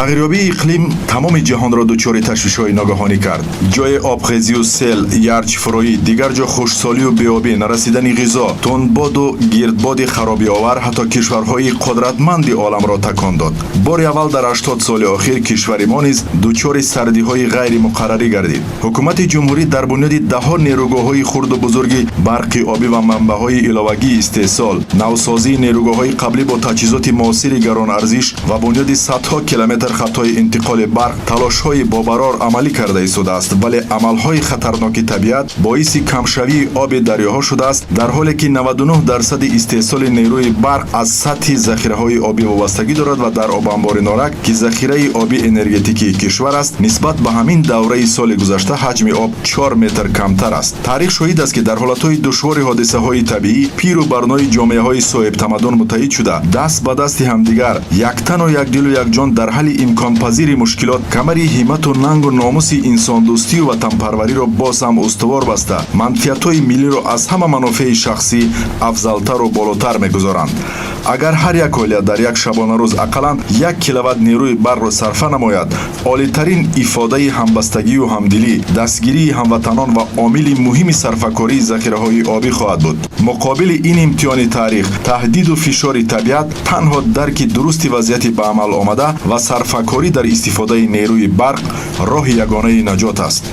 тағйирёбии иқлим тамоми ҷаҳонро дучори ташвишҳои ногаҳонӣ кард. ҷои обхезию сел, ярчфурӯӣ, дигар ҷо хушксолию беобӣ, нарасидани ғизо, тунбоду гирдбоди харобиовар ҳатто кишварҳои қудратманди оламро такон дод. бори аввал дар 80 соли охир кишвари мо низ дучори сардиҳои ғайримуқаррарӣ гардид. ҳукумати ҷумҳурӣ дар бунёди даҳо нерӯгоҳҳои хурду бузурги барқи обӣ ва манбаъҳои иловагии истеҳсол, навсозии нерӯгоҳҳои қаблӣ бо таҷҳизоти муосири гаронарзиш ва бунёди садҳо километр хаттҳои интиқоли барқ талошҳои бобарор амалӣ карда истодааст, вале амалҳои хатарноки табиат боиси камшавии оби дарёҳо шудааст, дар ҳоле ки 99% истеҳсоли нерӯи барқ аз сатҳи захираҳои обӣ вобастагӣ дорад ва дар обанбори норак ки захираи оби энергетикии кишвар аст, нисбат ба ҳамин давраи соли гузашта ҳаҷми об 4 метр камтар аст. таърих шоҳид аст ки дар ҳолатҳои душвори ҳодисаҳои табиӣ пиру барнои ҷомеаҳои соҳибтамаддун муттаҳид шуда даст ба дасти ҳамдигар яктану якдилу якҷон дар ҳалли имконпазири мушкилот камари ҳимату нангу номуси инсондӯстию ватанпарвариро боз ҳам устувор баста манфиатҳои миллиро аз ҳама манофеи шахсӣ афзалтару болотар мегузоранд. агар ҳар як оила дар як шабонарӯз ақаллан 1 киловатт нерӯи барқро сарфа намояд, олитарин ифодаи ҳамбастагию ҳамдилӣ, дастгирии ҳамватанон ва омили муҳими сарфакории захираҳои обӣ хоҳад буд. муқобили ин имтиҳони таърих, таҳдиду фишори табиат, танҳо дарки дурусти вазъияти ба амал омада ва сарфакорӣ дар истифодаи нерӯи барқ роҳи ягонаи наҷот аст.